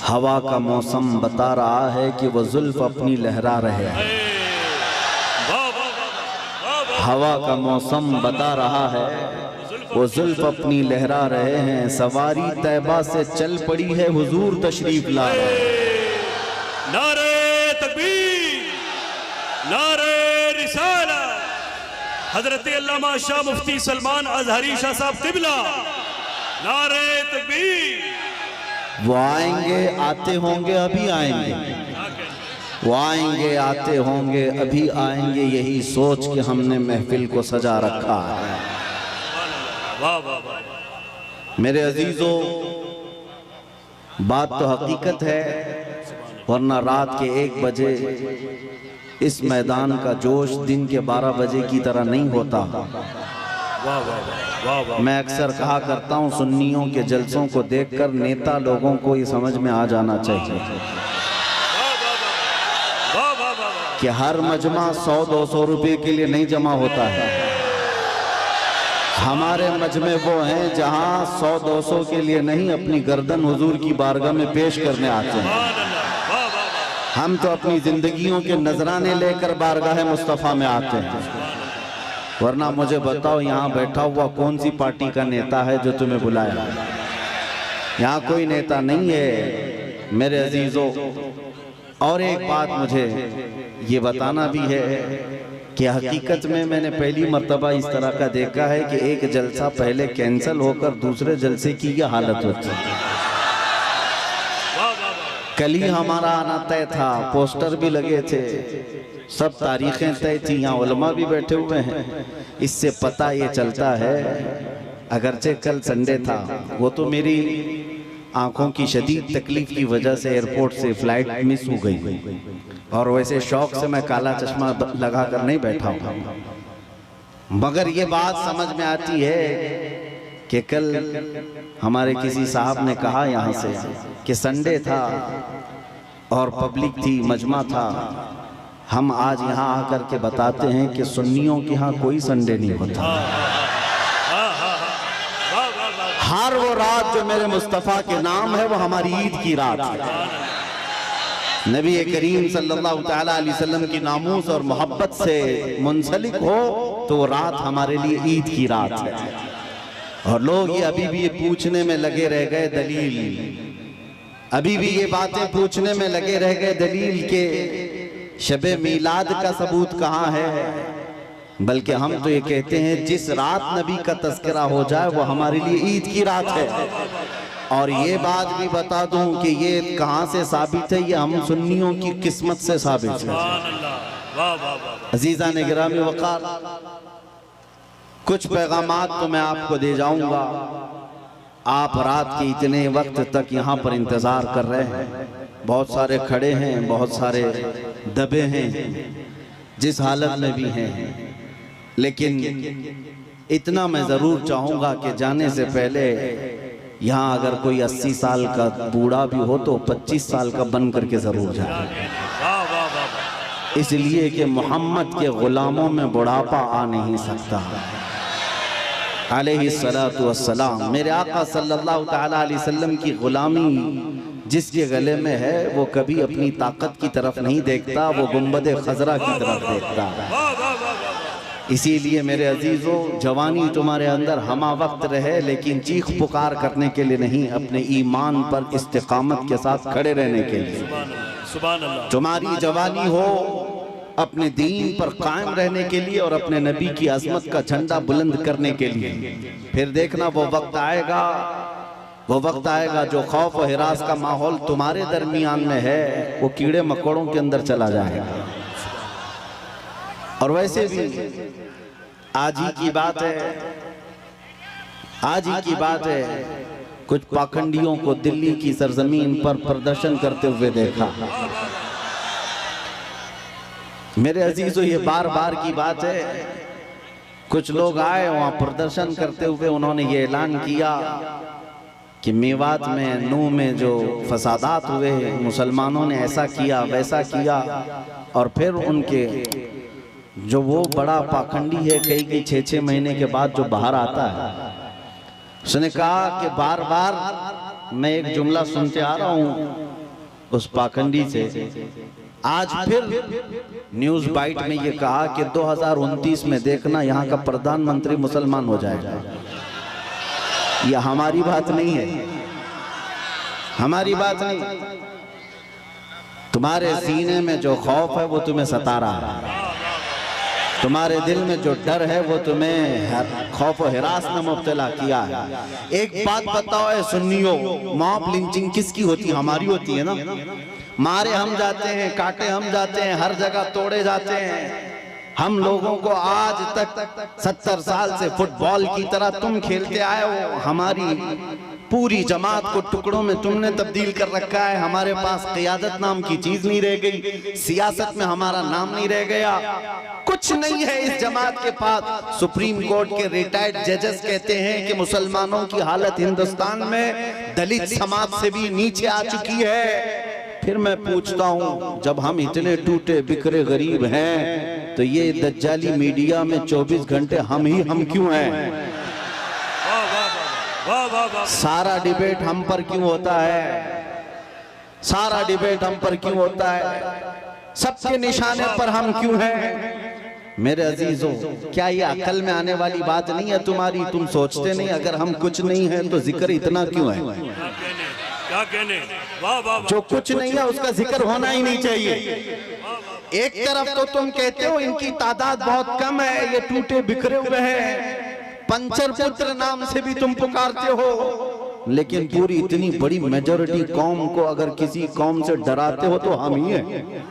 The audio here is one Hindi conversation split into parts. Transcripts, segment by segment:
हवा का मौसम बता रहा है कि वो जुल्फ अपनी लहरा रहे हैं। हवा का मौसम बता रहा है वो जुल्फ अपनी लहरा रहे हैं। सवारी तैबा से चल पड़ी है, हुजूर तशरीफ ला रहे हैं। नारे तकबीर, नारे रिसालत। हजरत अल्लामा शाह मुफ्ती सलमान अजहरी शाह साहब क़िबला, नारे तकबीर। वो आएंगे, आते होंगे, अभी आएंगे। वो आएंगे, आते होंगे, अभी आएंगे। यही सोच के हमने महफिल को सजा रखा है। वाह वाह वाह। मेरे अजीजों, बात तो हकीकत है, वरना रात के 1 बजे इस मैदान का जोश दिन के 12 बजे की तरह नहीं होता। वाह वाह वाह। मैं अक्सर कहा करता हूँ, सुन्नियों के जलसों को देखकर नेता लोगों को ये समझ में आ जाना चाहिए कि हर मजमा 100-200 रुपए के लिए नहीं जमा होता है। हमारे मजमे वो हैं जहाँ 100-200 के लिए नहीं, अपनी गर्दन हुजूर की बारगाह में पेश करने आते हैं। हम तो अपनी जिंदगियों के नजराने लेकर बारगाह मुस्तफ़ा में आते हैं। वरना मुझे बताओ, यहाँ बैठा हुआ कौन सी पार्टी का नेता है जो तुम्हें बुलाया? यहाँ कोई नेता नहीं है मेरे अजीजों। और एक बात मुझे ये बताना भी है कि हकीकत में मैंने पहली मर्तबा इस तरह का देखा है कि एक जलसा पहले कैंसिल होकर दूसरे जलसे की यह हालत होती है। कल ही हमारा आना तय था, पोस्टर भी लगे थे, सब तारीखें तय थी, यहाँ उलमा भी बैठे हुए हैं। इससे पता ये चलता है, अगरचे कल संडे था, वो तो मेरी आंखों की शदीद तकलीफ की वजह से एयरपोर्ट से फ्लाइट मिस हो गई, और वैसे शौक से मैं काला चश्मा लगा कर नहीं बैठा हूँ। मगर ये बात समझ में आती है कि कल हमारे किसी साहब ने कहा यहाँ से कि संडे था और पब्लिक थी, मजमा था। हम आज यहाँ आकर के बताते हैं कि सुन्नियों के यहाँ कोई संडे नहीं होता। हर वो रात जो मेरे मुस्तफ़ा के नाम है वो हमारी ईद की रात है। नबी करीम सल्लल्लाहु तआला अलैहि वसल्लम की नामूस और मोहब्बत से मुंसलिक हो तो वो रात हमारे लिए ईद की रात है। और लोग ये अभी भी ये पूछने में लगे रह गए दलील, अभी भी ये बातें पूछने में लगे रह गए दलील के शबे मीलाद का सबूत कहाँ है। बल्कि हम तो ये कहते हैं जिस रात नबी का तज़किरा हो जाए वो हमारे लिए ईद की रात है। और ये बात भी बता दूं कि ये कहाँ से साबित है, ये हम सुन्नियों की किस्मत से साबित है। अजीज़ान गिरामी वक़ार, कुछ पैगामात तो मैं आपको दे जाऊंगा। आप रात के इतने वक्त तक यहाँ पर इंतज़ार कर रहे हैं, बहुत सारे खड़े हैं, बहुत सारे दबे हैं, जिस हालत में भी हैं। लेकिन इतना मैं ज़रूर चाहूँगा कि जाने से पहले यहाँ अगर कोई 80 साल का बूढ़ा भी हो तो 25 साल का बन करके ज़रूर जाए, इसलिए कि मोहम्मद के ग़ुलामों में बुढ़ापा आ नहीं सकता। अलैहिस्सलातु वस्सलाम, मेरे आका सल्लल्लाहु तआला अलैहि वसल्लम की ग़ुलामी जिसके गले में है वो कभी अपनी ताकत की तरफ नहीं देखता, वो गुंबद खजरा की तरफ देखता है। इसीलिए मेरे अजीज़ों, जवानी तुम्हारे अंदर हमा वक्त रहे, लेकिन चीख पुकार करने के लिए नहीं, अपने ईमान पर इस्तिकामत के साथ खड़े रहने के लिए। तुम्हारी जवानी हो अपने दीन पर कायम रहने के लिए और अपने नबी की अज़मत का झंडा बुलंद करने के लिए। फिर देखना वो वक्त आएगा, वो वक्त आएगा जो खौफ और हिरास का माहौल तुम्हारे दरमियान में है वो कीड़े मकोड़ों के अंदर चला जाएगा। और वैसे भी आज ही की बात है, आज ही की बात है, कुछ पाखंडियों को दिल्ली की सरजमीन पर प्रदर्शन करते हुए देखा। मेरे अजीजों, ये बार बार की बात है, कुछ लोग आए वहाँ प्रदर्शन करते हुए, उन्होंने ये ऐलान किया कि मेवात में, नूह में जो फसादात हुए, मुसलमानों ने ऐसा किया वैसा किया। और फिर उनके जो वो बड़ा पाखंडी है, कई 6-6 महीने के बाद जो बाहर आता है, उसने कहा कि बार बार मैं एक जुमला सुनते आ रहा हूँ उस पाखंडी से आज फिर न्यूज बाइट में ये कहा कि 2029 में देखना यहाँ का प्रधानमंत्री मुसलमान हो जाएगा। यह हमारी बात नहीं है, हमारी बात नहीं। तुम्हारे सीने में जो खौफ है वो तुम्हें सता रहा है, तुम्हारे दिल में जो डर है वो तुम्हें खौफ और हिरास में मुब्तला किया है। एक बात बताओ है सुन्नियों, मॉब लिंचिंग किसकी होती है? हमारी होती है ना। मारे हम जाते हैं, काटे हम जाते हैं, हर जगह तोड़े जाते हैं। हम लोगों को आज तक 70 साल से फुटबॉल की तरह तुम खेलते आए हो। हमारी पूरी जमात को टुकड़ों में तुमने तब्दील कर रखा है। हमारे पास क़ियादत नाम की चीज नहीं रह गई, सियासत में हमारा नाम नहीं रह गया, कुछ नहीं है इस जमात के पास। सुप्रीम कोर्ट के रिटायर्ड जजेस कहते हैं कि मुसलमानों की हालत हिंदुस्तान में दलित समाज से भी नीचे आ चुकी है। फिर मैं पूछता हूँ, जब हम इतने टूटे बिखरे गरीब हैं तो ये दज्जाली मीडिया में 24 घंटे हम क्यों हैं? सारा डिबेट हम पर क्यों होता है? सारा डिबेट हम पर क्यों होता है? सबके निशाने पर हम क्यों हैं? मेरे अजीजों, क्या ये अकल में आने वाली बात नहीं है तुम्हारी? तुम सोचते नहीं अगर हम कुछ नहीं है तो जिक्र इतना क्यों है? क्या कहने? वाह वाह। जो कुछ नहीं है उसका जिक्र होना ही नहीं चाहिए। एक तरफ तो तुम कहते हो इनकी तादाद बहुत कम है, ये टूटे बिखरे हुए हैं, पंचर पुत्र नाम से भी तुम पुकारते हो, लेकिन पूरी इतनी बड़ी मेजॉरिटी कौम को अगर किसी कौम से डराते हो तो हम ही हैं।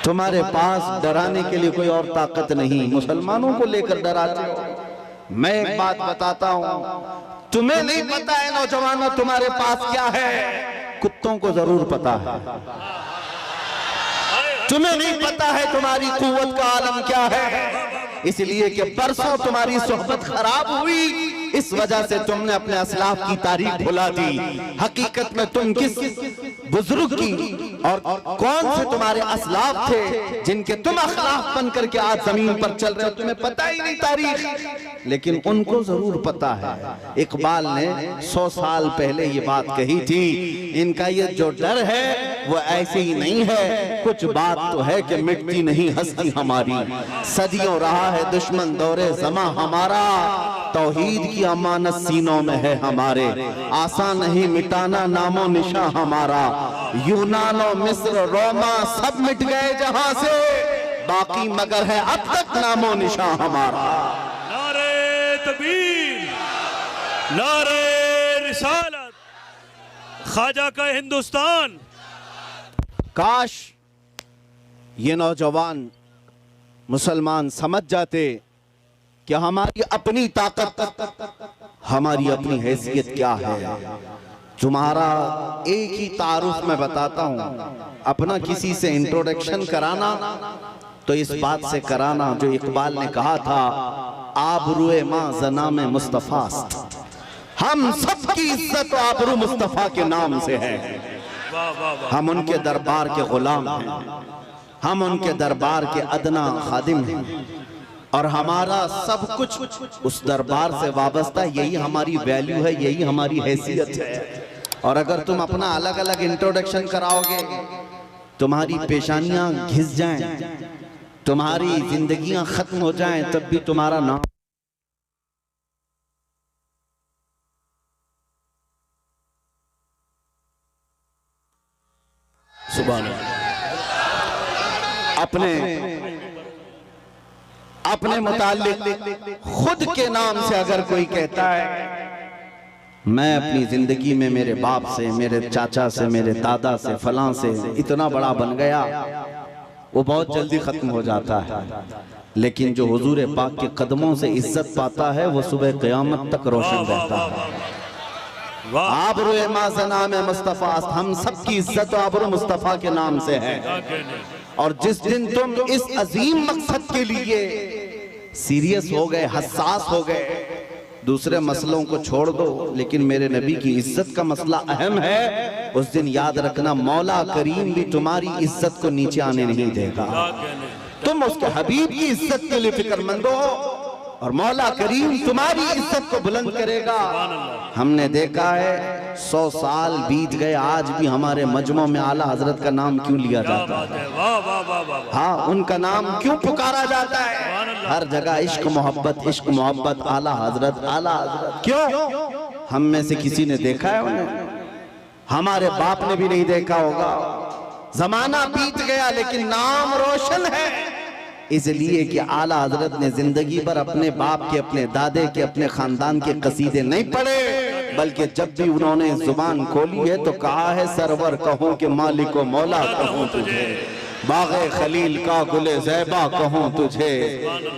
तुम्हारे पास डराने के लिए कोई और ताकत नहीं, मुसलमानों को लेकर डराते हो। मैं एक बात बताता हूं, तुम्हें नहीं पता है नौजवानों तुम्हारे पास क्या है, कुत्तों को जरूर पता है। तुम्हें नहीं पता है तुम्हारी कुव्वत का आलम क्या है, इसलिए कि परसों तुम्हारी सोहबत खराब हुई, इस वजह से तुमने अपने असलाफ की तारीख भुला दी। हकीकत में तुम किस बुजुर्ग की और कौन से तुम्हारे असलाफ थे जिनके तुम अखलाफ बन करके आज जमीन पर चल रहे हो, तुम्हें पता ही नहीं तारीख, लेकिन उनको जरूर पता है। इकबाल ने 100 साल पहले ये बात कही थी, इनका ये जो डर है वो ऐसे ही नहीं है, कुछ बात तो है कि मिटती नहीं हस्ती हमारी। सदियों रहा है दुश्मन दौरे ज़मा हमारा, तौहीद की अमानत सीनों में है हमारे, आसान नहीं मिटाना नामो निशा हमारा। यूनान और मिस्र रोमा सब मिट गए जहां से, बाकी मगर है अब तक नामो निशा हमारा। नारे तकबीर, नारे रिसालत, ख्वाजा का हिंदुस्तान। काश ये नौजवान मुसलमान समझ जाते कि हमारी अपनी ताकत, हमारी अपनी हैसियत क्या है। तुम्हारा एक ही तारुफ में बताता हूं, अपना किसी से इंट्रोडक्शन कराना तो इस बात से कराना जो इकबाल ने कहा था, आबरूए मां जना में मुस्तफास्त। हम सबकी इज्जत आबरू मुस्तफा के नाम से है। हम उनके दरबार के गुलाम हैं, हम उनके दरबार के अदना खादिम हैं, और हमारा सब कुछ उस दरबार से वाबस्ता। यही हमारी वैल्यू है, यही हमारी हैसियत है। और अगर तुम अपना अलग अलग इंट्रोडक्शन कराओगे, तुम्हारी पेशानियां घिस जाएं, तुम्हारी जिंदगियां खत्म हो जाएं, तब भी तुम्हारा नाम सुभान अल्लाह। अपने मुताल्लिक खुद के नाम से अगर कोई कहता है मैं अपनी जिंदगी में मेरे बाप से, मेरे चाचा से, मेरे दादा से, फलां से इतना बड़ा बन गया, वो बहुत जल्दी खत्म हो जाता है। लेकिन जो हुजूर पाक के कदमों से इज्जत पाता है वो सुबह क़यामत तक रोशन रहता है। आबरू माज़ना में मुस्तफ़ा, हम सबकी इज्जत आबरू मुस्तफ़ा के नाम से है। और जिस दिन तुम इस अजीम मकसद के लिए सीरियस हो गए, हसास हो गए, दूसरे मसलों को छोड़ दो, लेकिन मेरे नबी की इज्जत का मसला अहम है, उस दिन याद रखना मौला करीम भी तुम्हारी इज्जत को नीचे आने नहीं देगा। तुम उसके हबीब की इज्जत के लिए फिक्रमंद हो, और मौला करीम तुम्हारी इज्जत को बुलंद करेगा। हमने देखा है 100 साल बीत गए, आज भी हमारे मजमों में आला हजरत का नाम क्यों लिया जाता है? वाह वाह वाह वाह। हाँ, उनका नाम क्यों पुकारा जाता है? हर जगह इश्क मोहब्बत, आला हजरत, आला हजरत। क्यों? हम में से किसी ने देखा है उन्हें? हमारे बाप ने भी नहीं देखा होगा। जमाना बीत गया लेकिन नाम रोशन है, इसलिए कि आला हजरत ने जिंदगी भर अपने बाप के, अपने दादे के, अपने खानदान के कसीदे नहीं पढ़े, बल्कि जब भी उन्होंने जुबान खोली है तो कहा है सरवर कहूं कि मालिक व मौला कहूं तुझे, बाग़े खलील का गुले ज़ैबा कहूं तुझे,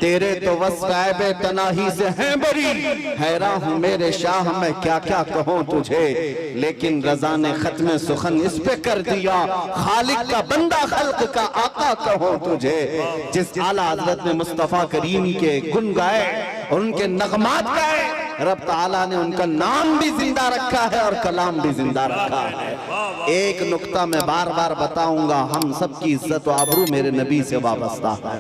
तेरे तो वस्फ़ तनाही से हैं बरी, हैरान हूँ मेरे शाह मैं क्या क्या कहूं तुझे, लेकिन रज़ा ने खत्म सुखन इस पे कर दिया, खालिक का बंदा खल्क का आका कहूं तुझे। जिस आला हज़रत ने मुस्तफ़ा करीम के गुन गाए और उनके नगमात गाए, रब ताला ने उनका नाम भी जिंदा रखा है और कलाम भी जिंदा रखा है। एक नुक्ता मैं बार बार बताऊंगा, हम सब की इज्जत व आबरू मेरे नबी से वाबस्ता है।